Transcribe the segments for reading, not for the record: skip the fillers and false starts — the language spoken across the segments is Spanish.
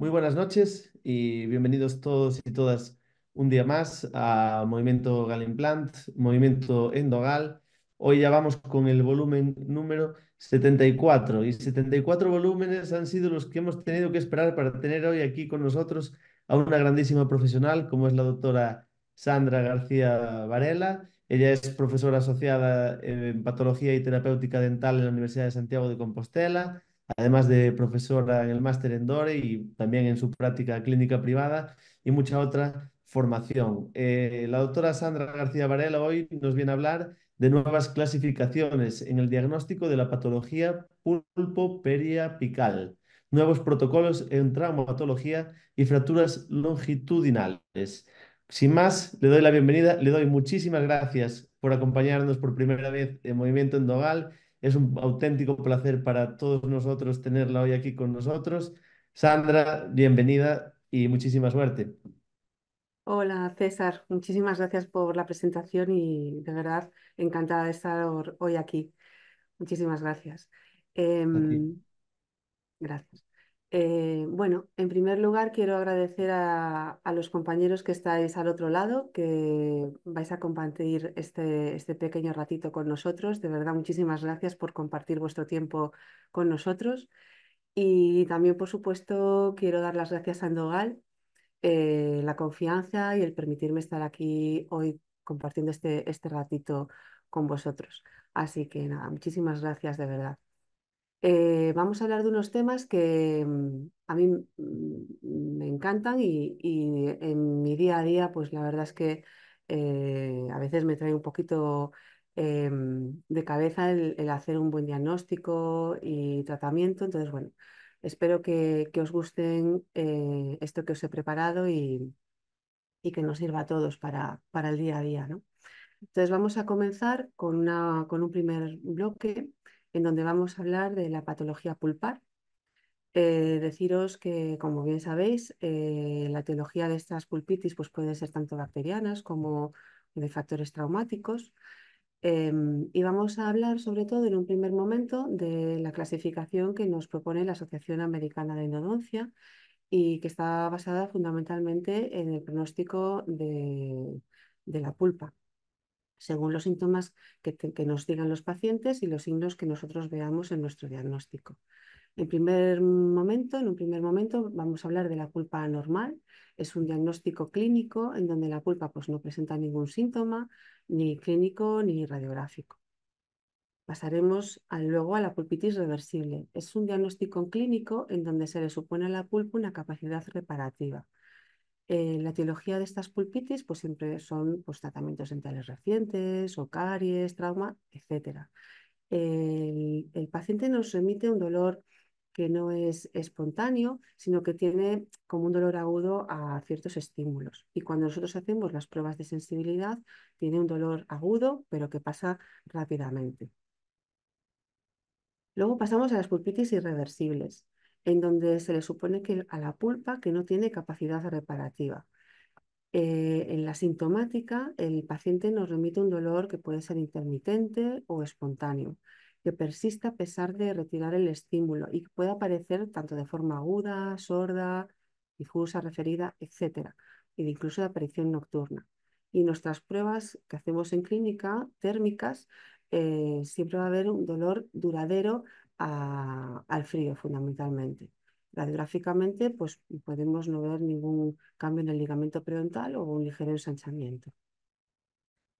Muy buenas noches y bienvenidos todos y todas un día más a Movimiento Galimplant, Movimiento Endogal. Hoy ya vamos con el volumen número 74 y 74 volúmenes han sido los que hemos tenido que esperar para tener hoy aquí con nosotros a una grandísima profesional como es la doctora Sandra García Varela. Ella es profesora asociada en Patología y Terapéutica Dental en la Universidad de Santiago de Compostela, además de profesora en el máster en DORE y también en su práctica clínica privada y mucha otra formación. La doctora Sandra García Varela hoy nos viene a hablar de nuevas clasificaciones en el diagnóstico de la patología pulpo-periapical, nuevos protocolos en traumatología y fracturas longitudinales. Sin más, le doy la bienvenida, le doy muchísimas gracias por acompañarnos por primera vez en Movimiento Endogal. Es un auténtico placer para todos nosotros tenerla hoy aquí con nosotros. Sandra, bienvenida y muchísima suerte. Hola César, muchísimas gracias por la presentación y de verdad encantada de estar hoy aquí. Muchísimas gracias. A ti. Em, Gracias. Bueno, en primer lugar quiero agradecer a los compañeros que estáis al otro lado, que vais a compartir este pequeño ratito con nosotros. De verdad, muchísimas gracias por compartir vuestro tiempo con nosotros. Y también, por supuesto, quiero dar las gracias a Endogal, la confianza y el permitirme estar aquí hoy compartiendo este ratito con vosotros. Así que nada, muchísimas gracias de verdad. Vamos a hablar de unos temas que a mí me encantan y en mi día a día, pues la verdad es que a veces me trae un poquito de cabeza el hacer un buen diagnóstico y tratamiento. Entonces, bueno, espero que os gusten esto que os he preparado y que nos sirva a todos para el día a día, ¿no? Entonces vamos a comenzar con un primer bloque en donde vamos a hablar de la patología pulpar. Deciros que, como bien sabéis, la etiología de estas pulpitis pues, puede ser tanto bacterianas como de factores traumáticos. Y vamos a hablar sobre todo en un primer momento de la clasificación que nos propone la Asociación Americana de Endodoncia y que está basada fundamentalmente en el pronóstico de la pulpa, según los síntomas que nos digan los pacientes y los signos que nosotros veamos en nuestro diagnóstico. En un primer momento vamos a hablar de la pulpa normal. Es un diagnóstico clínico en donde la pulpa pues, no presenta ningún síntoma, ni clínico ni radiográfico. Pasaremos luego a la pulpitis reversible. Es un diagnóstico clínico en donde se le supone a la pulpa una capacidad reparativa. La etiología de estas pulpitis pues siempre son pues, tratamientos dentales recientes, o caries, trauma, etcétera. El paciente nos remite un dolor que no es espontáneo, sino que tiene como un dolor agudo a ciertos estímulos. Y cuando nosotros hacemos las pruebas de sensibilidad, tiene un dolor agudo, pero que pasa rápidamente. Luego pasamos a las pulpitis irreversibles, en donde se le supone que a la pulpa que no tiene capacidad reparativa. En la sintomática, el paciente nos remite un dolor que puede ser intermitente o espontáneo, que persiste a pesar de retirar el estímulo y que puede aparecer tanto de forma aguda, sorda, difusa, referida, etcétera, e incluso de aparición nocturna. Y nuestras pruebas que hacemos en clínica térmicas, siempre va a haber un dolor duradero al frío, fundamentalmente. Radiográficamente, pues podemos no ver ningún cambio en el ligamento periodontal o un ligero ensanchamiento.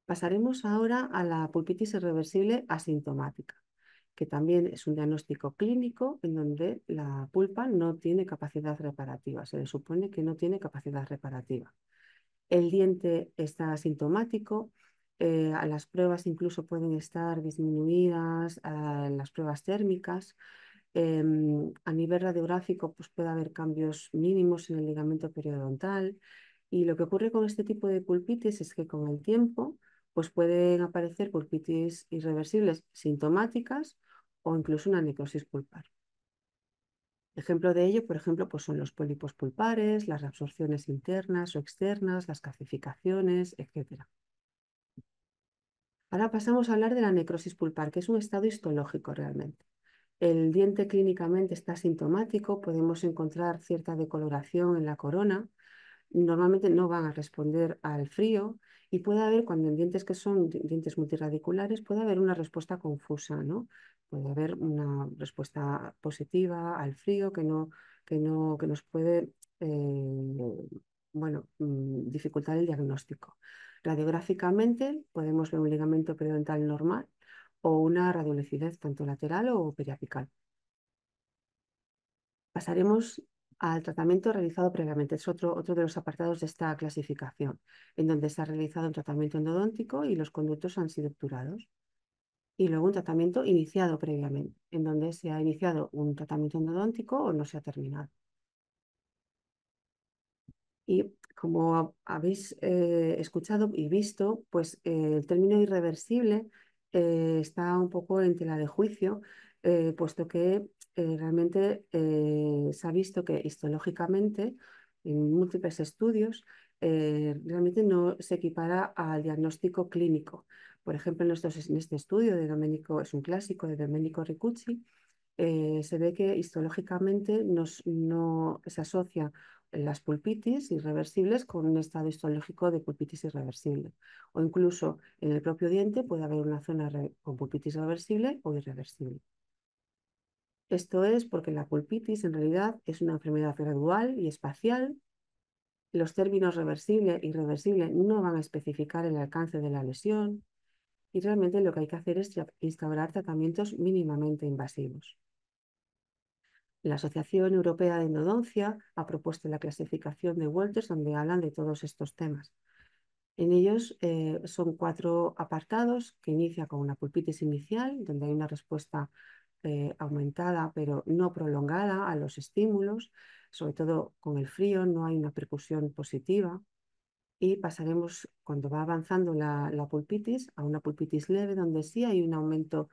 Pasaremos ahora a la pulpitis irreversible asintomática, que también es un diagnóstico clínico en donde la pulpa no tiene capacidad reparativa, se le supone que no tiene capacidad reparativa. El diente está asintomático, las pruebas incluso pueden estar disminuidas, las pruebas térmicas. A nivel radiográfico, pues puede haber cambios mínimos en el ligamento periodontal. Y lo que ocurre con este tipo de pulpitis es que con el tiempo, pues pueden aparecer pulpitis irreversibles sintomáticas o incluso una necrosis pulpar. Ejemplo de ello, por ejemplo, pues son los pólipos pulpares, las reabsorciones internas o externas, las calcificaciones, etc. Ahora pasamos a hablar de la necrosis pulpar, que es un estado histológico realmente. El diente clínicamente está sintomático, podemos encontrar cierta decoloración en la corona. Normalmente no van a responder al frío y puede haber, cuando en dientes que son dientes multirradiculares, puede haber una respuesta confusa, ¿no? Puede haber una respuesta positiva al frío que nos puede, bueno, dificultar el diagnóstico. Radiográficamente podemos ver un ligamento periodontal normal o una radiolucidez tanto lateral o periapical. Pasaremos al tratamiento realizado previamente. Es otro de los apartados de esta clasificación, en donde se ha realizado un tratamiento endodóntico y los conductos han sido obturados. Y luego un tratamiento iniciado previamente, en donde se ha iniciado un tratamiento endodóntico o no se ha terminado. Y como habéis escuchado y visto, pues el término irreversible está un poco en tela de juicio, puesto que realmente se ha visto que histológicamente, en múltiples estudios, realmente no se equipara al diagnóstico clínico. Por ejemplo, en este estudio de Domenico, es un clásico de Domenico Ricucci, se ve que histológicamente no se asocia las pulpitis irreversibles con un estado histológico de pulpitis irreversible. O incluso en el propio diente puede haber una zona con pulpitis reversible o irreversible. Esto es porque la pulpitis en realidad es una enfermedad gradual y espacial. Los términos reversible e irreversible no van a especificar el alcance de la lesión y realmente lo que hay que hacer es instaurar tratamientos mínimamente invasivos. La Asociación Europea de Endodoncia ha propuesto la clasificación de Walters, donde hablan de todos estos temas. En ellos son 4 apartados, que inicia con una pulpitis inicial, donde hay una respuesta aumentada pero no prolongada a los estímulos, sobre todo con el frío, no hay una percusión positiva. Y pasaremos, cuando va avanzando la pulpitis, a una pulpitis leve, donde sí hay un aumento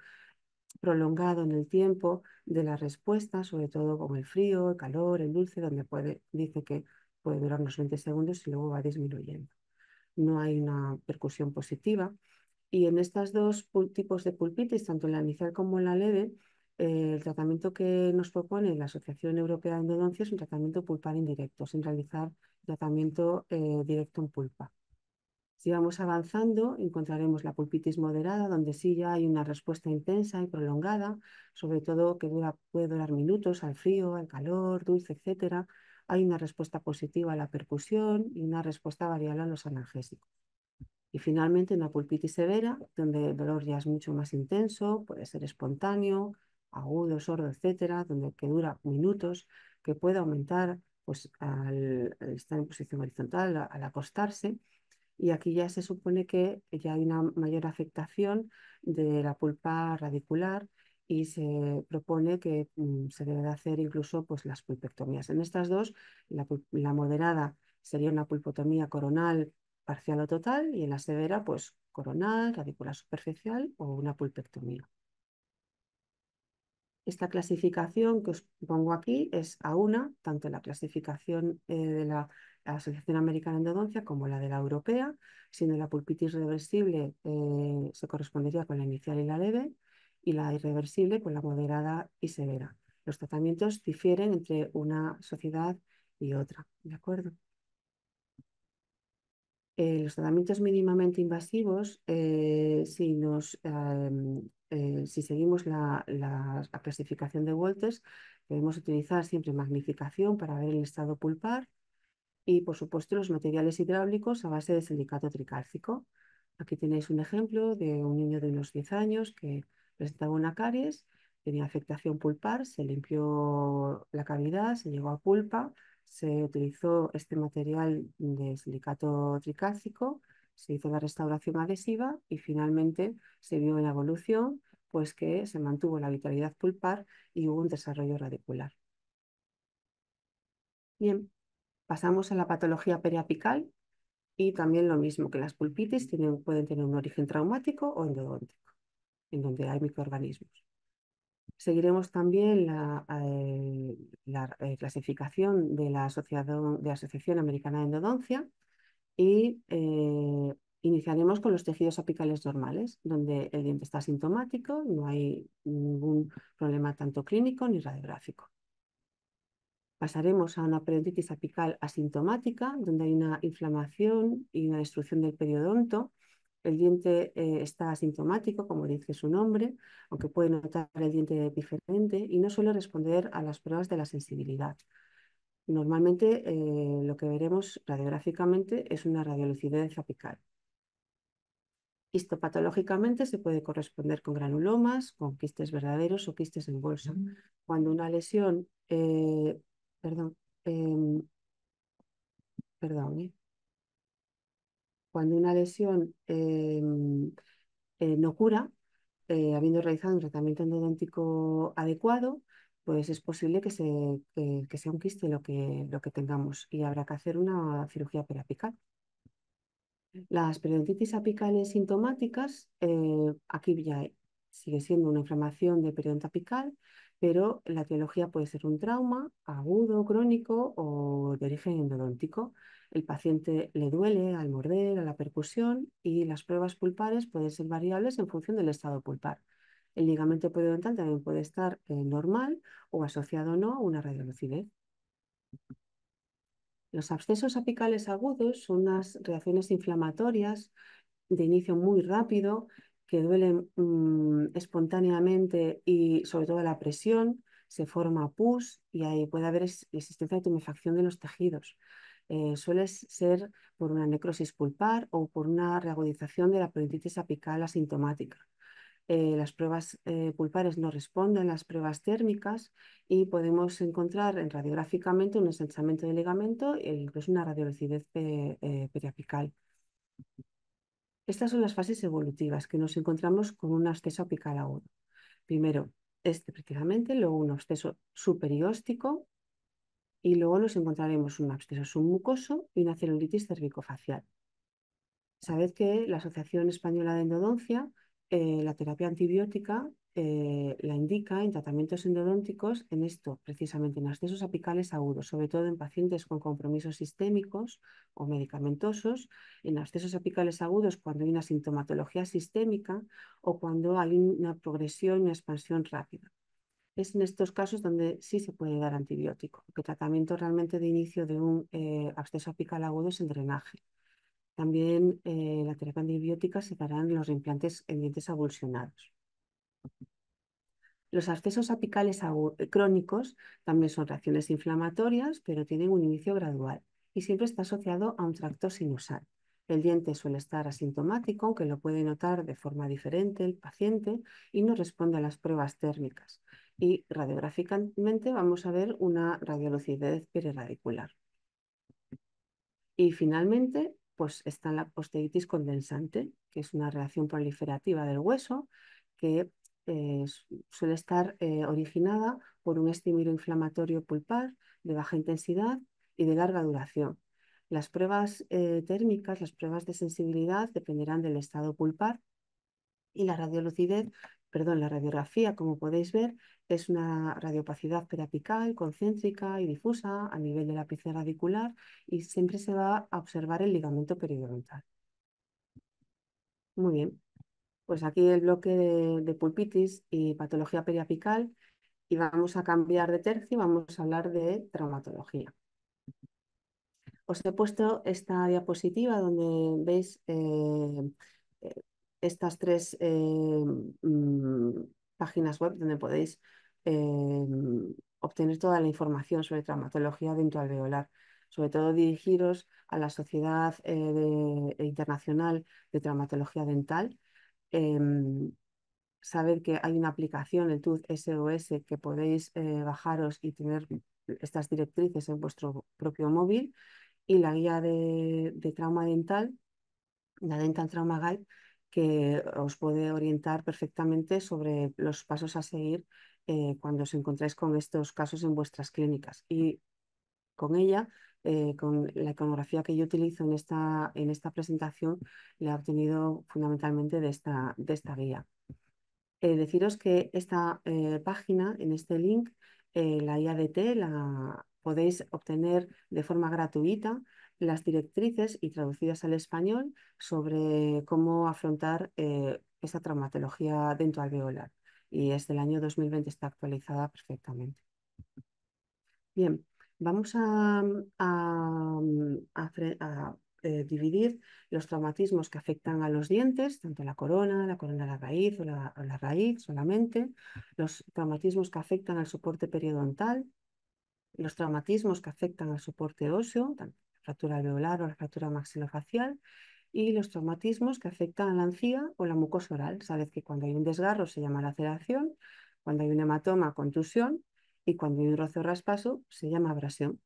prolongado en el tiempo de la respuesta, sobre todo con el frío, el calor, el dulce, donde dice que puede durar unos 20 segundos y luego va disminuyendo. No hay una percusión positiva. Y en estas dos tipos de pulpitis, tanto la inicial como la leve, el tratamiento que nos propone la Asociación Europea de Endodoncia es un tratamiento pulpar indirecto, sin realizar tratamiento directo en pulpa. Si vamos avanzando, encontraremos la pulpitis moderada, donde sí ya hay una respuesta intensa y prolongada, sobre todo que puede durar minutos al frío, al calor, dulce, etcétera. Hay una respuesta positiva a la percusión y una respuesta variable a los analgésicos. Y finalmente una pulpitis severa, donde el dolor ya es mucho más intenso, puede ser espontáneo, agudo, sordo, etcétera, donde que dura minutos, que puede aumentar pues, al estar en posición horizontal, al acostarse, y aquí ya se supone que ya hay una mayor afectación de la pulpa radicular y se propone que se debe de hacer incluso pues, las pulpectomías. En estas dos, la moderada sería una pulpotomía coronal parcial o total y en la severa, pues coronal, radicular superficial o una pulpectomía. Esta clasificación que os pongo aquí es a una, tanto la clasificación de la Asociación Americana de Endodoncia como la de la Europea, siendo la pulpitis reversible se correspondería con la inicial y la leve, y la irreversible con la moderada y severa. Los tratamientos difieren entre una sociedad y otra, ¿de acuerdo? Los tratamientos mínimamente invasivos, si seguimos la clasificación de Walters, debemos utilizar siempre magnificación para ver el estado pulpar y, por supuesto, los materiales hidráulicos a base de silicato tricálcico. Aquí tenéis un ejemplo de un niño de unos 10 años que presentaba una caries, tenía afectación pulpar, se limpió la cavidad, se llegó a pulpa, se utilizó este material de silicato tricálcico, se hizo la restauración adhesiva y finalmente se vio en la evolución pues que se mantuvo la vitalidad pulpar y hubo un desarrollo radicular. Bien, pasamos a la patología periapical. Y también lo mismo que las pulpitis pueden tener un origen traumático o endodóntico, en donde hay microorganismos. Seguiremos también la clasificación de la Asociación Americana de Endodoncia y Iniciaremos con los tejidos apicales normales, donde el diente está asintomático, no hay ningún problema tanto clínico ni radiográfico. Pasaremos a una periodontitis apical asintomática, donde hay una inflamación y una destrucción del periodonto. El diente está asintomático, como dice su nombre, aunque puede notar el diente diferente y no suele responder a las pruebas de la sensibilidad. Normalmente lo que veremos radiográficamente es una radiolucidez apical. Histopatológicamente se puede corresponder con granulomas, con quistes verdaderos o quistes en bolsa. Cuando una lesión, perdón, em, perdón, cuando una lesión no cura, habiendo realizado un tratamiento endodóntico adecuado, pues es posible que sea un quiste lo que tengamos y habrá que hacer una cirugía periapical. Las periodontitis apicales sintomáticas, aquí ya sigue siendo una inflamación del periodonto apical, pero la etiología puede ser un trauma agudo, crónico o de origen endodóntico. El paciente le duele al morder, a la percusión y las pruebas pulpares pueden ser variables en función del estado pulpar. El ligamento periodontal también puede estar normal o asociado o no a una radiolucidez. Los abscesos apicales agudos son unas reacciones inflamatorias de inicio muy rápido, que duelen espontáneamente y sobre todo a la presión, se forma pus y ahí puede haber existencia de tumefacción de los tejidos. Suele ser por una necrosis pulpar o por una reagudización de la periodontitis apical asintomática. Las pruebas pulpares no responden a las pruebas térmicas y podemos encontrar radiográficamente un ensanchamiento del ligamento e incluso una radiolucidez periapical. Estas son las fases evolutivas que nos encontramos con un absceso apical agudo. Primero, este precisamente, luego un absceso superióstico y luego nos encontraremos un absceso submucoso y una celulitis cervicofacial. Sabed que la Asociación Española de Endodoncia, la terapia antibiótica, la indica en tratamientos endodónticos en esto, precisamente en abscesos apicales agudos, sobre todo en pacientes con compromisos sistémicos o medicamentosos, en abscesos apicales agudos cuando hay una sintomatología sistémica o cuando hay una progresión y una expansión rápida. Es en estos casos donde sí se puede dar antibiótico, porque el tratamiento realmente de inicio de un absceso apical agudo es el drenaje. También la terapia antibiótica se dará en los implantes en dientes avulsionados. Los abscesos apicales crónicos también son reacciones inflamatorias, pero tienen un inicio gradual y siempre está asociado a un tracto sinusal. El diente suele estar asintomático, aunque lo puede notar de forma diferente el paciente y no responde a las pruebas térmicas. Y radiográficamente vamos a ver una radiolucidez perirradicular. Y finalmente, pues está la osteitis condensante, que es una reacción proliferativa del hueso que suele estar originada por un estímulo inflamatorio pulpar de baja intensidad y de larga duración. Las pruebas térmicas, las pruebas de sensibilidad dependerán del estado pulpar y la radiolucidez, perdón, la radiografía, como podéis ver, es una radiopacidad periapical, concéntrica y difusa a nivel del ápice radicular y siempre se va a observar el ligamento periodontal. Muy bien, pues aquí el bloque de pulpitis y patología periapical y vamos a cambiar de tercio y vamos a hablar de traumatología. Os he puesto esta diapositiva donde veis eh, estas tres páginas web donde podéis obtener toda la información sobre traumatología dentoalveolar. Sobre todo dirigiros a la Sociedad Internacional de Traumatología Dental. Saber que hay una aplicación, el Tooth SOS, que podéis bajaros y tener estas directrices en vuestro propio móvil y la guía de trauma dental, la Dental Trauma Guide, que os puede orientar perfectamente sobre los pasos a seguir cuando os encontráis con estos casos en vuestras clínicas. Y con ella, con la iconografía que yo utilizo en esta presentación, la he obtenido fundamentalmente de esta guía. Deciros que esta página, en este link, la IADT la podéis obtener de forma gratuita las directrices y traducidas al español sobre cómo afrontar esa traumatología dentoalveolar. Y es del año 2020, está actualizada perfectamente. Bien, vamos a dividir los traumatismos que afectan a los dientes, tanto la corona de la raíz o la raíz solamente, los traumatismos que afectan al soporte periodontal, los traumatismos que afectan al soporte óseo, tanto la fractura alveolar o la fractura maxilofacial, y los traumatismos que afectan a la encía o la mucosa oral. Sabes que cuando hay un desgarro se llama laceración, cuando hay un hematoma, contusión, y cuando hay un roce o raspazo se llama abrasión.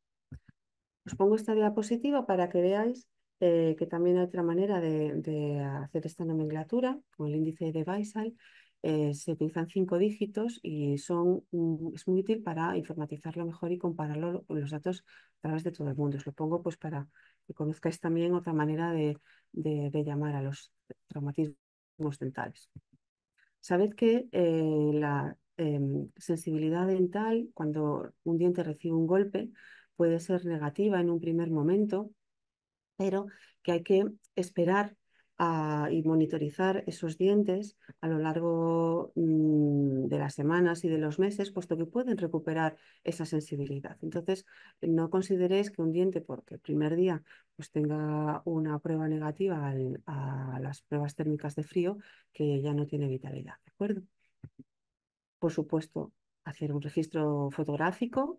Os pongo esta diapositiva para que veáis que también hay otra manera de hacer esta nomenclatura, con el índice de Weissel. Se utilizan 5 dígitos y es muy útil para informatizarlo mejor y compararlo con los datos a través de todo el mundo. Os lo pongo pues para que conozcáis también otra manera de llamar a los traumatismos dentales. Sabed que la sensibilidad dental, cuando un diente recibe un golpe, puede ser negativa en un primer momento, pero que hay que esperar y monitorizar esos dientes a lo largo de las semanas y de los meses, puesto que pueden recuperar esa sensibilidad. Entonces, no consideréis que un diente, porque el primer día pues, tenga una prueba negativa a las pruebas térmicas de frío, que ya no tiene vitalidad, ¿de acuerdo? Por supuesto, hacer un registro fotográfico,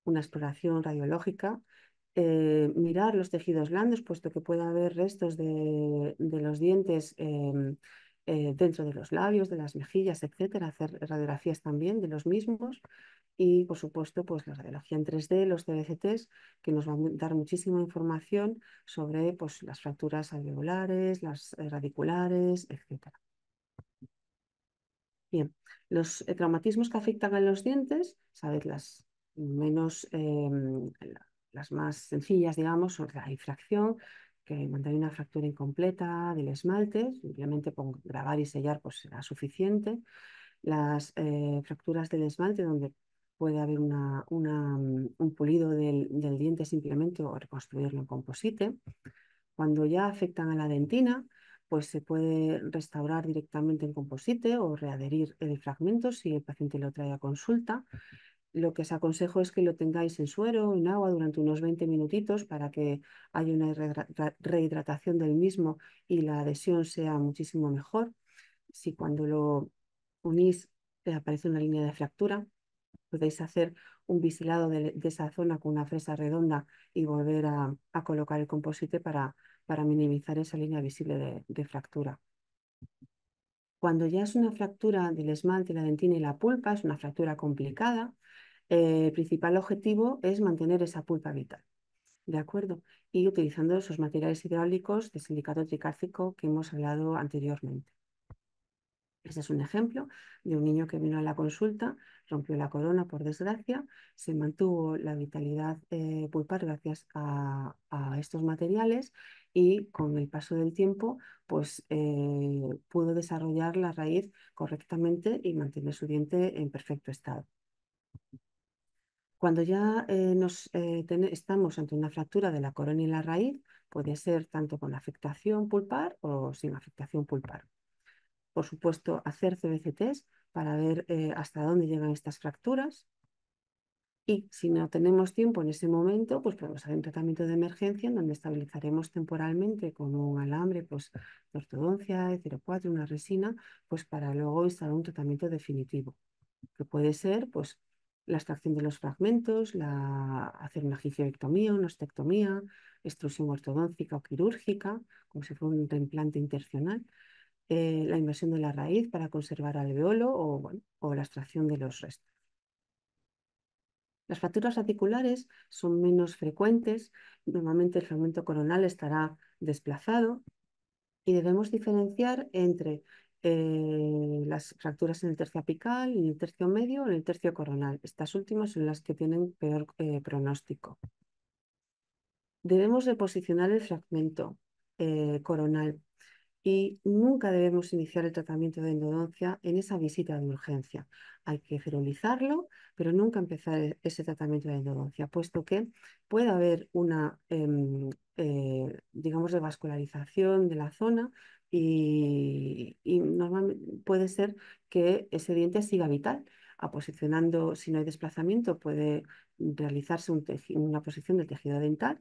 una exploración radiológica, mirar los tejidos blandos, puesto que puede haber restos de los dientes dentro de los labios, de las mejillas, etcétera, hacer radiografías también de los mismos y, por supuesto, pues la radiología en 3D, los CBCTs, que nos van a dar muchísima información sobre pues, las fracturas alveolares, las radiculares, etcétera. Bien, los traumatismos que afectan a los dientes, sabéis, las más sencillas, digamos, son la difracción, que cuando hay una fractura incompleta del esmalte, simplemente con grabar y sellar pues será suficiente. Las fracturas del esmalte, donde puede haber un pulido del diente simplemente o reconstruirlo en composite. Cuando ya afectan a la dentina, pues se puede restaurar directamente en composite o readherir el fragmento si el paciente lo trae a consulta. Lo que os aconsejo es que lo tengáis en suero o en agua durante unos 20 minutitos para que haya una rehidratación del mismo y la adhesión sea muchísimo mejor. Si cuando lo unís aparece una línea de fractura, podéis hacer un biselado de esa zona con una fresa redonda y volver a colocar el composite para minimizar esa línea visible de fractura. Cuando ya es una fractura del esmalte, la dentina y la pulpa, es una fractura complicada, el principal objetivo es mantener esa pulpa vital, ¿de acuerdo? Y utilizando esos materiales hidráulicos de silicato tricálcico que hemos hablado anteriormente. Este es un ejemplo de un niño que vino a la consulta, rompió la corona por desgracia, se mantuvo la vitalidad pulpar gracias a estos materiales y con el paso del tiempo pues, pudo desarrollar la raíz correctamente y mantener su diente en perfecto estado. Cuando ya estamos ante una fractura de la corona y la raíz, puede ser tanto con afectación pulpar o sin afectación pulpar. Por supuesto, hacer CBCTs para ver hasta dónde llegan estas fracturas. Y si no tenemos tiempo en ese momento, pues podemos hacer un tratamiento de emergencia en donde estabilizaremos temporalmente con un alambre pues, de ortodoncia, de 0,4, una resina, pues para luego instalar un tratamiento definitivo, que puede ser pues, la extracción de los fragmentos, hacer una gingivectomía, una ostectomía, extrusión ortodóncica o quirúrgica, como si fuera un reimplante intercional, la inversión de la raíz para conservar alveolo o, bueno, o la extracción de los restos. Las fracturas radiculares son menos frecuentes, normalmente el fragmento coronal estará desplazado y debemos diferenciar entre las fracturas en el tercio apical, en el tercio medio o en el tercio coronal. Estas últimas son las que tienen peor pronóstico. Debemos reposicionar el fragmento coronal. y nunca debemos iniciar el tratamiento de endodoncia en esa visita de urgencia. Hay que ferulizarlo, pero nunca empezar ese tratamiento de endodoncia, puesto que puede haber una, digamos, revascularización de la zona y normalmente puede ser que ese diente siga vital. Posicionando, si no hay desplazamiento, puede realizarse una posición del tejido dental,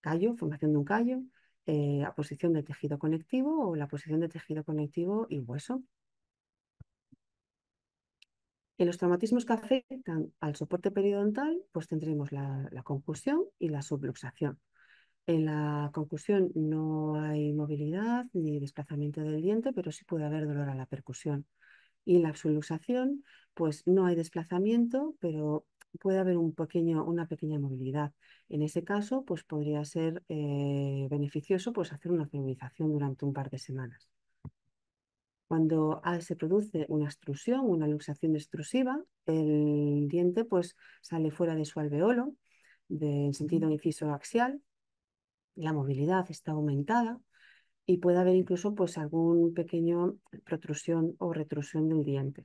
callo, formación de un callo, a posición de tejido conectivo o la posición de tejido conectivo y hueso. En los traumatismos que afectan al soporte periodontal, pues tendremos la concusión y la subluxación. En la concusión no hay movilidad ni desplazamiento del diente, pero sí puede haber dolor a la percusión. Y en la subluxación, pues no hay desplazamiento, pero puede haber una pequeña movilidad. En ese caso, pues podría ser beneficioso pues, hacer una feminización durante un par de semanas. Cuando se produce una extrusión, una luxación extrusiva, el diente pues, sale fuera de su alveolo en sentido inciso axial, la movilidad está aumentada y puede haber incluso pues, algún pequeño protrusión o retrusión del diente.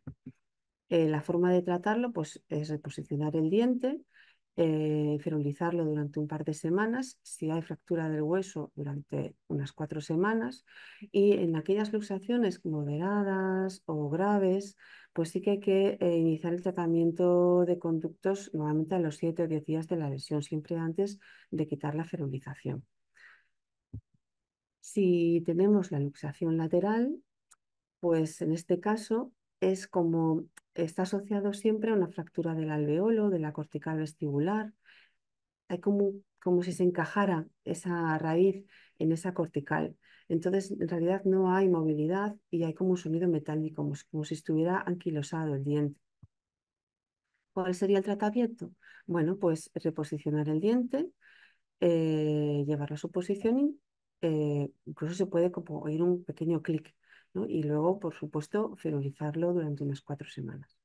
La forma de tratarlo pues, es reposicionar el diente, ferulizarlo durante un par de semanas, si hay fractura del hueso durante unas 4 semanas y en aquellas luxaciones moderadas o graves, pues sí que hay que iniciar el tratamiento de conductos normalmente a los 7 o 10 días de la lesión, siempre antes de quitar la ferulización. Si tenemos la luxación lateral, pues en este caso es como está asociado siempre a una fractura del alveolo, de la cortical vestibular. Hay como si se encajara esa raíz en esa cortical. Entonces, en realidad no hay movilidad y hay como un sonido metálico, como si estuviera anquilosado el diente. ¿Cuál sería el tratamiento? Bueno, pues reposicionar el diente, llevarlo a su posición y incluso se puede como oír un pequeño clic, ¿no? Y luego, por supuesto, ferulizarlo durante unas 4 semanas.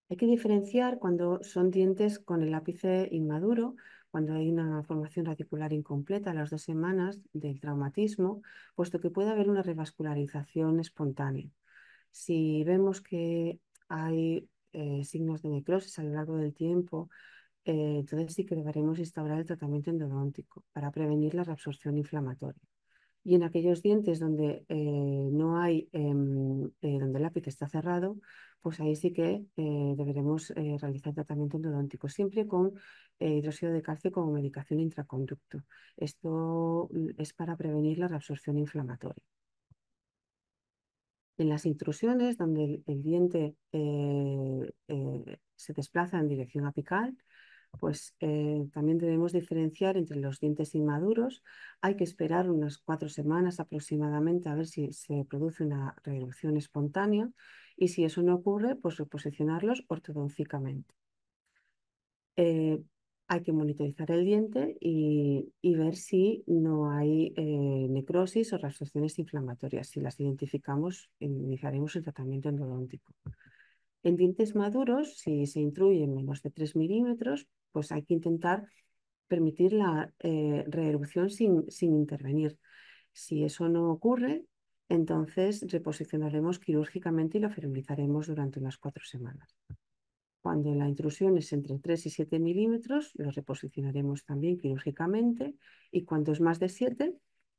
Hay que diferenciar cuando son dientes con el ápice inmaduro, cuando hay una formación radicular incompleta a las 2 semanas del traumatismo, puesto que puede haber una revascularización espontánea. Si vemos que hay signos de necrosis a lo largo del tiempo, entonces sí que deberemos instaurar el tratamiento endodóntico para prevenir la reabsorción inflamatoria. Y en aquellos dientes donde no hay, donde el ápice está cerrado, pues ahí sí que deberemos realizar tratamiento endodóntico, siempre con hidróxido de calcio como medicación intraconducto. Esto es para prevenir la reabsorción inflamatoria. En las intrusiones, donde el diente se desplaza en dirección apical, pues también debemos diferenciar entre los dientes inmaduros. Hay que esperar unas 4 semanas aproximadamente a ver si se produce una reerupción espontánea y si eso no ocurre, pues reposicionarlos ortodoncícamente. Eh, Hay que monitorizar el diente y ver si no hay necrosis o reabsorciones inflamatorias. Si las identificamos, iniciaremos el tratamiento endodóntico. En dientes maduros, si se intruyen menos de 3 milímetros, pues hay que intentar permitir la reerupción sin intervenir. Si eso no ocurre, entonces reposicionaremos quirúrgicamente y lo ferulizaremos durante unas 4 semanas. Cuando la intrusión es entre 3 y 7 milímetros, lo reposicionaremos también quirúrgicamente y cuando es más de 7,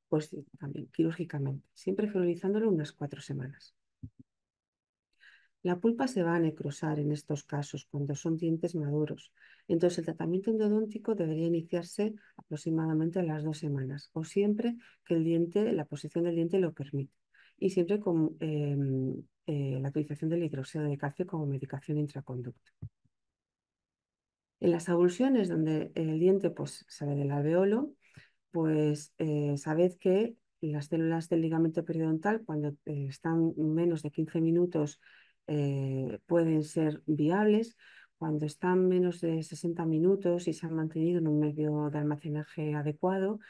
pues también quirúrgicamente, siempre ferilizándolo unas 4 semanas. La pulpa se va a necrosar en estos casos cuando son dientes maduros. Entonces el tratamiento endodóntico debería iniciarse aproximadamente a las 2 semanas o siempre que la posición del diente lo permite y siempre con la utilización del hidróxido de calcio como medicación intraconducto. En las avulsiones donde el diente pues, sale del alveolo, pues sabed que las células del ligamento periodontal, cuando están menos de 15 minutos, pueden ser viables. Cuando están menos de 60 minutos y se han mantenido en un medio de almacenaje adecuado,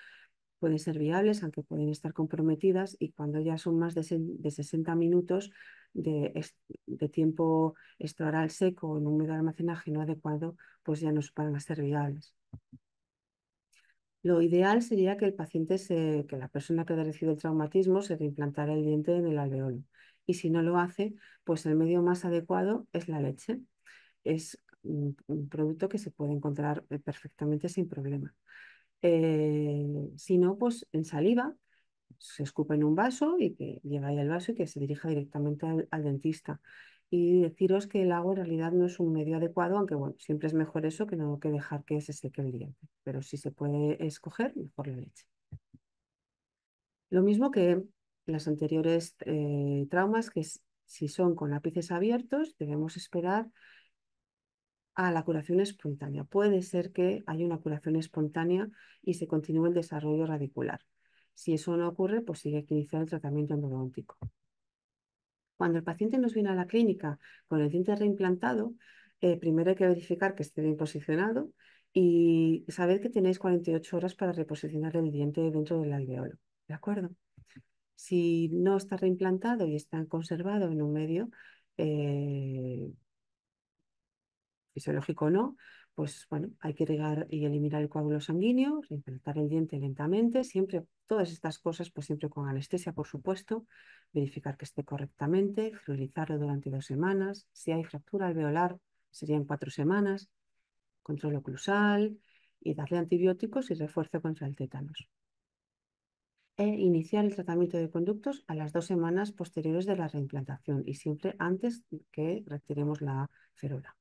pueden ser viables, aunque pueden estar comprometidas. Y cuando ya son más de 60 minutos de tiempo estoral seco en un medio de almacenaje no adecuado, pues ya no van a ser viables. Lo ideal sería que que la persona que recibe el traumatismo se reimplantara el diente en el alveolo. Y si no lo hace, pues el medio más adecuado es la leche. Es un producto que se puede encontrar perfectamente sin problema. Si no, pues en saliva se escupe en un vaso y que lleva ahí el vaso y que se dirija directamente al dentista. Y deciros que el agua en realidad no es un medio adecuado, aunque bueno, siempre es mejor eso que no que dejar que se seque el diente. Pero si se puede escoger, mejor la leche. Lo mismo que las anteriores traumas, si son con lápices abiertos, debemos esperar a la curación espontánea. Puede ser que haya una curación espontánea y se continúe el desarrollo radicular. Si eso no ocurre, pues sigue que iniciar el tratamiento endodontico. Cuando el paciente nos viene a la clínica con el diente reimplantado, primero hay que verificar que esté bien posicionado y saber que tenéis 48 horas para reposicionar el diente dentro del alveolo. ¿De acuerdo? Si no está reimplantado y está conservado en un medio eh, fisiológico o no, pues bueno, hay que regar y eliminar el coágulo sanguíneo, reimplantar el diente lentamente, siempre, todas estas cosas, pues siempre con anestesia, por supuesto, verificar que esté correctamente, friolizarlo durante 2 semanas, si hay fractura alveolar, serían 4 semanas, control oclusal y darle antibióticos y refuerzo contra el tétanos. E iniciar el tratamiento de conductos a las 2 semanas posteriores de la reimplantación y siempre antes que retiremos la férula.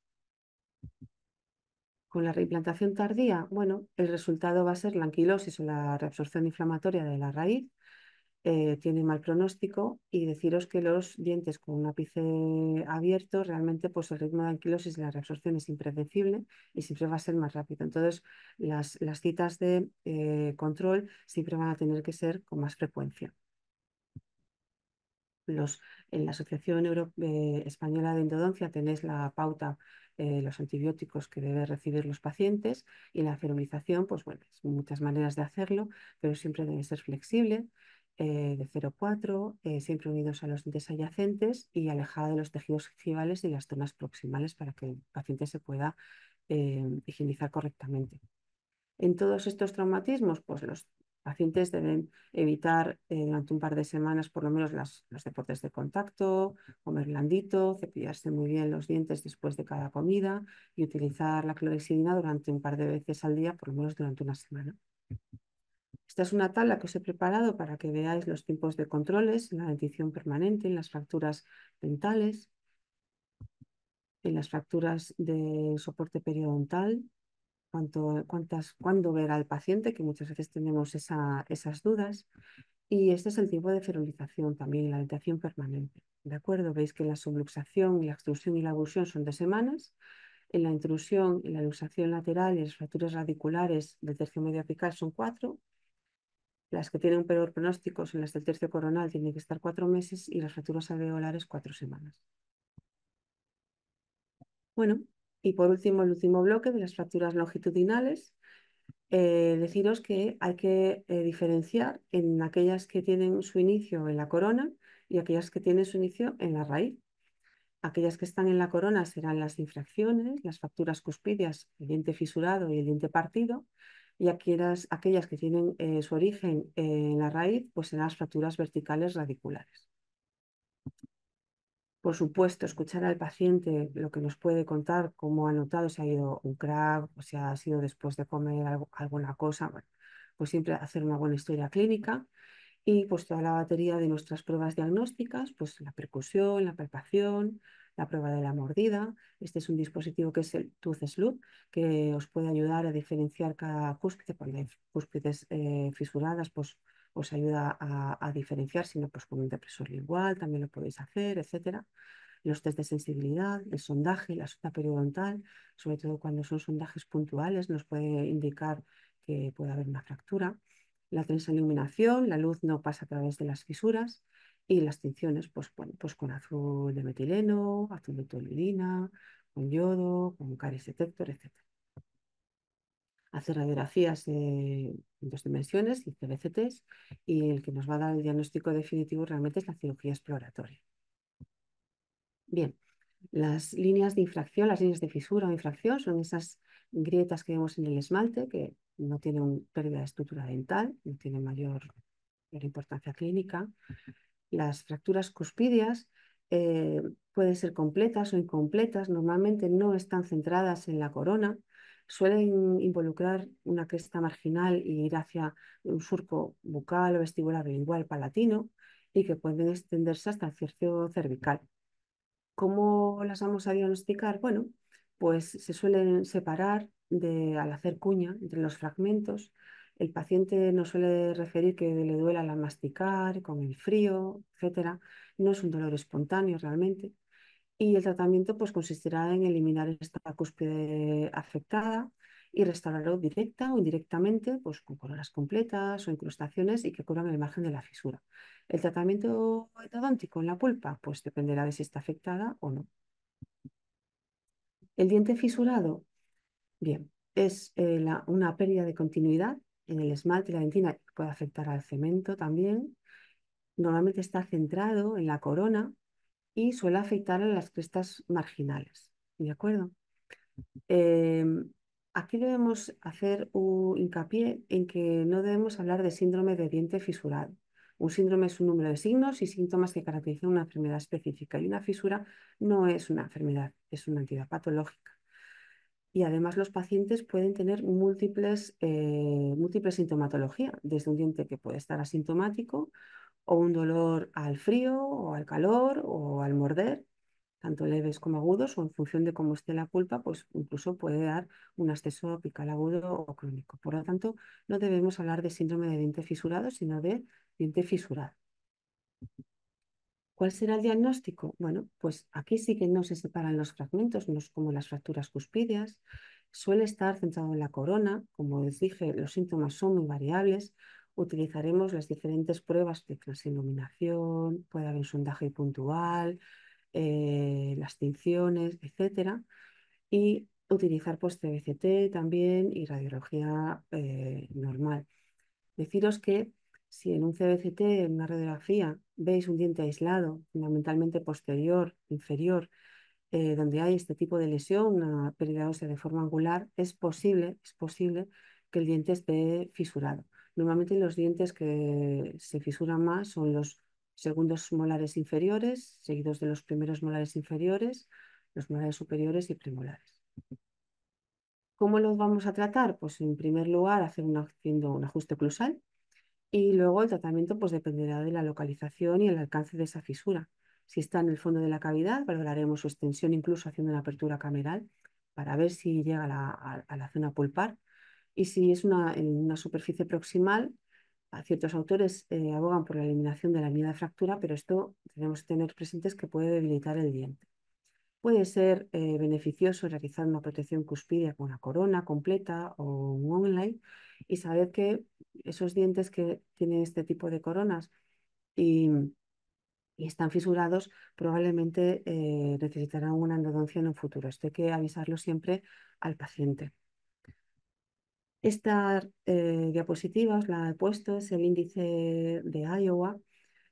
Con la reimplantación tardía, bueno, el resultado va a ser la anquilosis o la reabsorción inflamatoria de la raíz. Tiene mal pronóstico y deciros que los dientes con un ápice abierto, realmente pues el ritmo de anquilosis y la reabsorción es impredecible y siempre va a ser más rápido. Entonces, las citas de control siempre van a tener que ser con más frecuencia. En la Asociación Española de Endodoncia tenéis la pauta, los antibióticos que deben recibir los pacientes y la ferulización, pues bueno, hay muchas maneras de hacerlo, pero siempre debe ser flexible, de 0,4, siempre unidos a los dientes adyacentes y alejada de los tejidos gingivales y las zonas proximales para que el paciente se pueda higienizar correctamente. En todos estos traumatismos, pues los pacientes deben evitar durante un par de semanas por lo menos los deportes de contacto, comer blandito, cepillarse muy bien los dientes después de cada comida y utilizar la clorexidina durante un par de veces al día, por lo menos durante una semana. Esta es una tabla que os he preparado para que veáis los tiempos de controles en la dentición permanente, en las fracturas dentales, en las fracturas de soporte periodontal, cuándo ver al paciente, que muchas veces tenemos esas dudas. Y este es el tiempo de ferulización también, la dentación permanente. ¿De acuerdo? Veis que la subluxación, la extrusión y la abulsión son de semanas. En la intrusión y la luxación lateral y las fracturas radiculares del tercio medio apical son 4. Las que tienen un peor pronóstico son las del tercio coronal, tienen que estar 4 meses, y las fracturas alveolares 4 semanas. Bueno, y por último, el último bloque de las fracturas longitudinales. Deciros que hay que diferenciar en aquellas que tienen su inicio en la corona y aquellas que tienen su inicio en la raíz. Aquellas que están en la corona serán las infracciones, las fracturas cuspídeas, el diente fisurado y el diente partido, y aquellas que tienen su origen en la raíz, pues serán las fracturas verticales radiculares. Por supuesto, escuchar al paciente lo que nos puede contar, cómo ha notado, si ha ido un crack o si ha sido después de comer alguna cosa, bueno, pues siempre hacer una buena historia clínica y pues toda la batería de nuestras pruebas diagnósticas, pues la percusión, la palpación, la prueba de la mordida. Este es un dispositivo que es el Tooth Sleuth, que os puede ayudar a diferenciar cada cúspide. Cuando hay cúspides fisuradas, pues os ayuda a diferenciar, si no, pues con un depresor lingual también lo podéis hacer, etcétera. Los test de sensibilidad, el sondaje, la sonda periodontal, sobre todo cuando son sondajes puntuales, nos puede indicar que puede haber una fractura. La transiluminación, la luz no pasa a través de las fisuras. Y las tinciones, pues, bueno, pues con azul de metileno, azul de toluidina, con yodo, con caries detector, etc. Hacer radiografías en 2 dimensiones y CBCTs, y el que nos va a dar el diagnóstico definitivo realmente es la cirugía exploratoria. Bien, las líneas de infracción, las líneas de fisura o infracción son esas grietas que vemos en el esmalte que no tiene pérdida de estructura dental, no tiene mayor importancia clínica. Las fracturas cuspidias pueden ser completas o incompletas, normalmente no están centradas en la corona, suelen involucrar una cresta marginal y ir hacia un surco bucal o vestibular lingual palatino y que pueden extenderse hasta el tercio cervical. ¿Cómo las vamos a diagnosticar? Bueno, pues se suelen separar al hacer cuña entre los fragmentos. El paciente nos suele referir que le duela al masticar, con el frío, etcétera. No es un dolor espontáneo realmente. Y el tratamiento pues, consistirá en eliminar esta cúspide afectada y restaurarlo directa o indirectamente pues, con coronas completas o incrustaciones y que cubran el margen de la fisura. El tratamiento endodóntico en la pulpa pues, dependerá de si está afectada o no. El diente fisurado, bien, es una pérdida de continuidad en el esmalte y la dentina que puede afectar al cemento también. Normalmente está centrado en la corona y suele afectar a las crestas marginales. ¿De acuerdo? Em, Aquí debemos hacer un hincapié en que no debemos hablar de síndrome de diente fisurado. Un síndrome es un número de signos y síntomas que caracterizan una enfermedad específica y una fisura no es una enfermedad, es una entidad patológica. Y además los pacientes pueden tener múltiples sintomatología, desde un diente que puede estar asintomático o un dolor al frío o al calor o al morder, tanto leves como agudos, o en función de cómo esté la pulpa, pues incluso puede dar un acceso apical agudo o crónico. Por lo tanto, no debemos hablar de síndrome de diente fisurado, sino de diente fisurado. ¿Cuál será el diagnóstico? Bueno, pues aquí sí que no se separan los fragmentos, no es como las fracturas cuspídeas. Suele estar centrado en la corona. Como les dije, los síntomas son muy variables. Utilizaremos las diferentes pruebas de transiluminación, puede haber un sondaje puntual, las tinciones, etcétera. Y utilizar pues CBCT también y radiología normal. Deciros que si en un CBCT, en una radiografía, veis un diente aislado, fundamentalmente posterior, inferior, donde hay este tipo de lesión, una pérdida ósea de forma angular, es posible que el diente esté fisurado. Normalmente los dientes que se fisuran más son los segundos molares inferiores, seguidos de los primeros molares inferiores, los molares superiores y premolares. ¿Cómo los vamos a tratar? Pues en primer lugar, haciendo un ajuste oclusal y luego el tratamiento pues dependerá de la localización y el alcance de esa fisura. Si está en el fondo de la cavidad, valoraremos su extensión incluso haciendo una apertura cameral para ver si llega a la zona pulpar. Y si es en una superficie proximal, a ciertos autores abogan por la eliminación de la línea de fractura, pero esto tenemos que tener presentes que puede debilitar el diente. Puede ser beneficioso realizar una protección cuspidea con una corona completa o un online y saber que esos dientes que tienen este tipo de coronas y, y están fisurados probablemente necesitarán una endodoncia en un futuro. Esto hay que avisarlo siempre al paciente. Esta diapositiva os la he puesto, es el índice de Iowa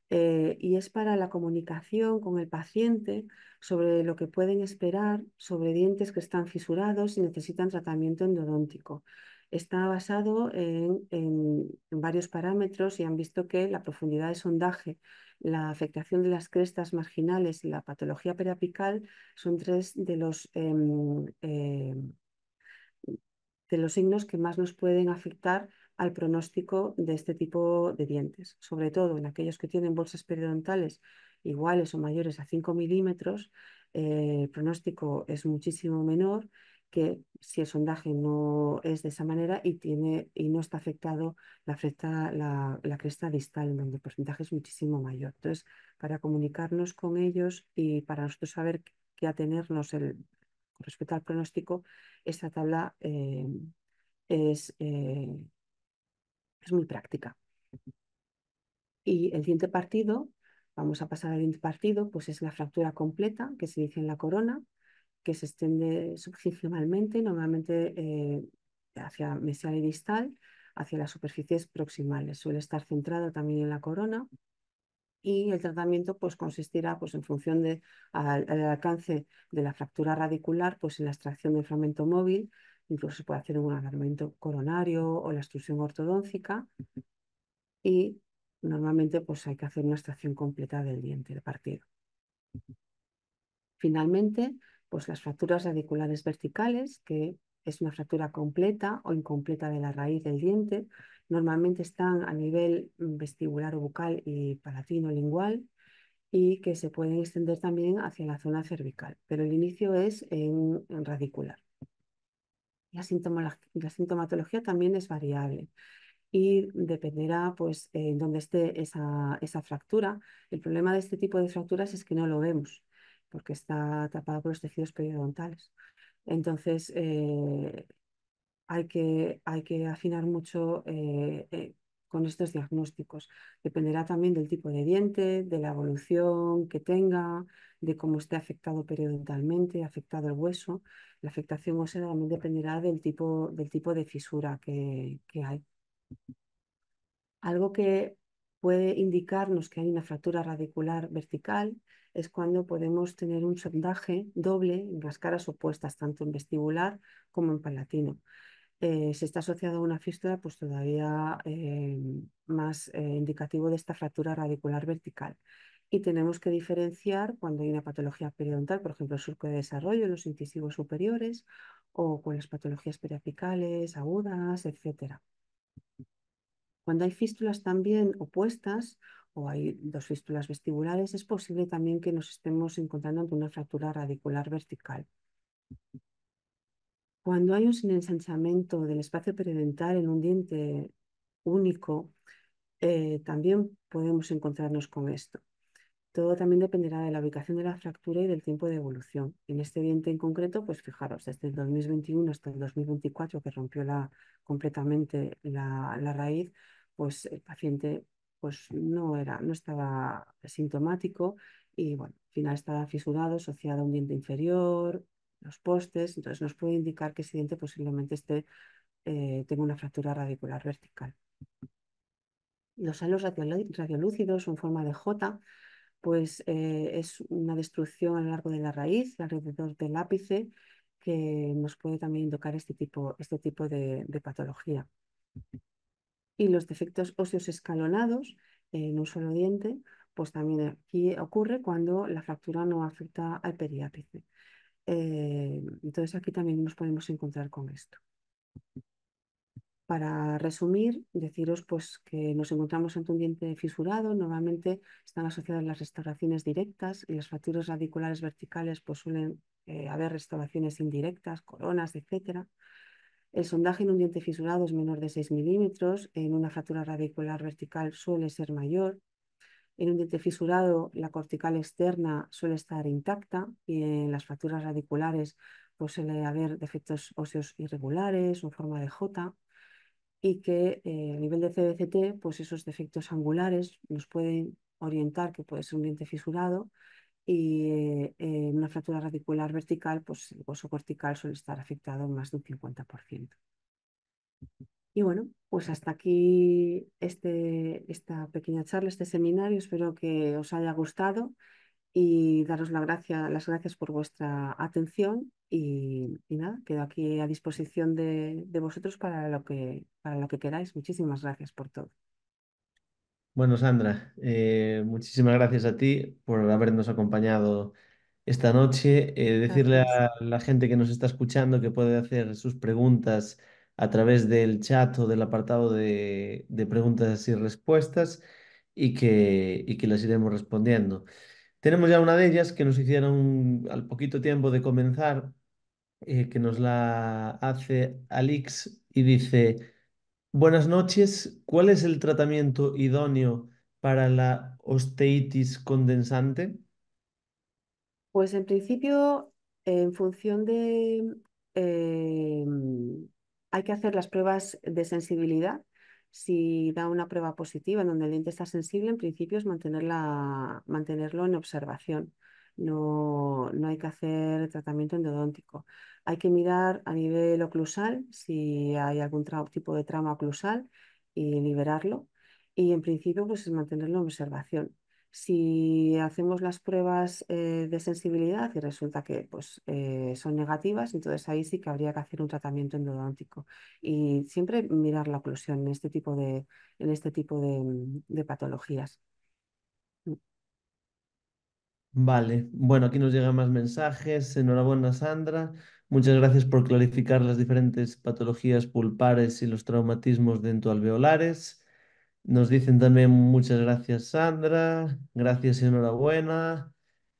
y es para la comunicación con el paciente sobre lo que pueden esperar sobre dientes que están fisurados y necesitan tratamiento endodóntico. Está basado en varios parámetros y han visto que la profundidad de sondaje, la afectación de las crestas marginales y la patología periapical son tres de los signos que más nos pueden afectar al pronóstico de este tipo de dientes, sobre todo en aquellos que tienen bolsas periodontales iguales o mayores a 5 milímetros, el pronóstico es muchísimo menor que si el sondaje no es de esa manera y no está afectado la cresta distal, donde el porcentaje es muchísimo mayor. Entonces, para comunicarnos con ellos y para nosotros saber qué atenernos con respecto al pronóstico, esta tabla es, eh, es muy práctica. Y el diente partido, vamos a pasar al diente partido, pues es la fractura completa que se dice en la corona, que se extiende subgingivalmente, normalmente hacia mesial y distal, hacia las superficies proximales. Suele estar centrado también en la corona y el tratamiento pues, consistirá pues, en función al alcance de la fractura radicular pues, en la extracción del fragmento móvil incluso se puede hacer un alargamiento coronario o la extrusión ortodóncica y normalmente pues hay que hacer una extracción completa del diente de partido. Finalmente, pues las fracturas radiculares verticales, que es una fractura completa o incompleta de la raíz del diente, normalmente están a nivel vestibular o bucal y palatino lingual y que se pueden extender también hacia la zona cervical, pero el inicio es en radicular. La sintomatología también es variable y dependerá pues en dónde esté esa fractura. El problema de este tipo de fracturas es que no lo vemos porque está tapado por los tejidos periodontales. Entonces hay que afinar mucho con estos diagnósticos. Dependerá también del tipo de diente, de la evolución que tenga, de cómo esté afectado periodontalmente, afectado el hueso. La afectación ósea también dependerá del tipo de fisura que hay. Algo que puede indicarnos que hay una fractura radicular vertical es cuando podemos tener un sondaje doble en las caras opuestas, tanto en vestibular como en palatino. Si está asociado a una fístula, pues todavía más indicativo de esta fractura radicular vertical. Y tenemos que diferenciar cuando hay una patología periodontal, por ejemplo, el surco de desarrollo en los incisivos superiores o con las patologías periapicales agudas, etcétera. Cuando hay fístulas también opuestas o hay dos fístulas vestibulares, es posible también que nos estemos encontrando ante una fractura radicular vertical. Cuando hay un ensanchamiento del espacio periodontal en un diente único, también podemos encontrarnos con esto. Todo también dependerá de la ubicación de la fractura y del tiempo de evolución. En este diente en concreto, pues fijaros, desde el 2021 hasta el 2024, que rompió completamente la raíz, pues el paciente pues, no estaba sintomático y bueno, al final estaba fisurado, asociado a un diente inferior, los postes, entonces nos puede indicar que ese diente posiblemente tenga una fractura radicular vertical. Los halos radiolúcidos en forma de J pues es una destrucción a lo largo de la raíz, alrededor del ápice, que nos puede también indicar este tipo de patología. Y los defectos óseos escalonados en un solo diente, pues también aquí ocurre cuando la fractura no afecta al periápice. Entonces aquí también nos podemos encontrar con esto. Para resumir, deciros pues, que nos encontramos ante un diente fisurado, normalmente están asociadas las restauraciones directas y las fracturas radiculares verticales pues, suelen haber restauraciones indirectas, coronas, etcétera. El sondaje en un diente fisurado es menor de 6 milímetros, en una fractura radicular vertical suele ser mayor. En un diente fisurado la cortical externa suele estar intacta y en las fracturas radiculares pues, suele haber defectos óseos irregulares o en forma de J y que a nivel de CBCT, pues esos defectos angulares nos pueden orientar que puede ser un diente fisurado y en una fractura radicular vertical, pues el hueso cortical suele estar afectado en más de un 50%. Y bueno, pues hasta aquí esta pequeña charla, este seminario. Espero que os haya gustado y daros las gracias por vuestra atención y nada, quedo aquí a disposición de vosotros para lo que queráis. Muchísimas gracias por todo. Bueno, Sandra, muchísimas gracias a ti por habernos acompañado esta noche. Decirle Gracias. a la gente que nos está escuchando que puede hacer sus preguntas a través del chat o del apartado de preguntas y respuestas y que las iremos respondiendo. Tenemos ya una de ellas que nos hicieron al poquito tiempo de comenzar, que nos la hace Alix y dice... Buenas noches. ¿Cuál es el tratamiento idóneo para la osteitis condensante? Pues en principio, en función hay que hacer las pruebas de sensibilidad. Si da una prueba positiva en donde el diente está sensible, en principio es mantenerlo en observación. No hay que hacer tratamiento endodóntico. Hay que mirar a nivel oclusal si hay algún tipo de trauma oclusal y liberarlo. Y en principio, pues es mantenerlo en observación. Si hacemos las pruebas de sensibilidad y resulta que pues, son negativas, entonces ahí sí que habría que hacer un tratamiento endodóntico y siempre mirar la oclusión en este tipo de patologías. Mm. Vale, bueno, aquí nos llegan más mensajes. Enhorabuena, Sandra. Muchas gracias por clarificar las diferentes patologías pulpares y los traumatismos dentoalveolares. Nos dicen también muchas gracias, Sandra. Gracias y enhorabuena.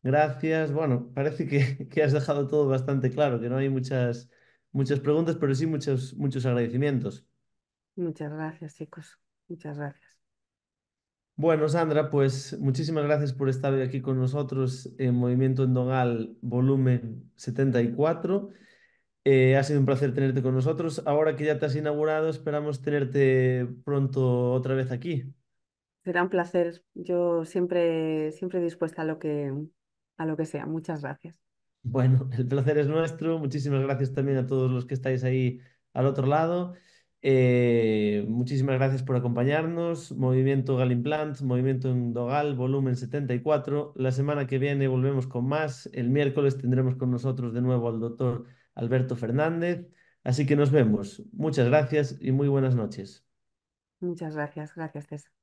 Gracias. Bueno, parece que has dejado todo bastante claro, que no hay muchas preguntas, pero sí muchos agradecimientos. Muchas gracias, chicos. Muchas gracias. Bueno, Sandra, pues muchísimas gracias por estar hoy aquí con nosotros en Movimiento Endongal volumen 74. Ha sido un placer tenerte con nosotros. Ahora que ya te has inaugurado, esperamos tenerte pronto otra vez aquí. Será un placer. Yo siempre dispuesta a lo que sea. Muchas gracias. Bueno, el placer es nuestro. Muchísimas gracias también a todos los que estáis ahí al otro lado. Muchísimas gracias por acompañarnos. Movimiento Galimplant, Movimiento Endogal, volumen 74. La semana que viene volvemos con más. El miércoles tendremos con nosotros de nuevo al doctor Alberto Fernández. Así que nos vemos. Muchas gracias y muy buenas noches. Muchas gracias. Gracias, César.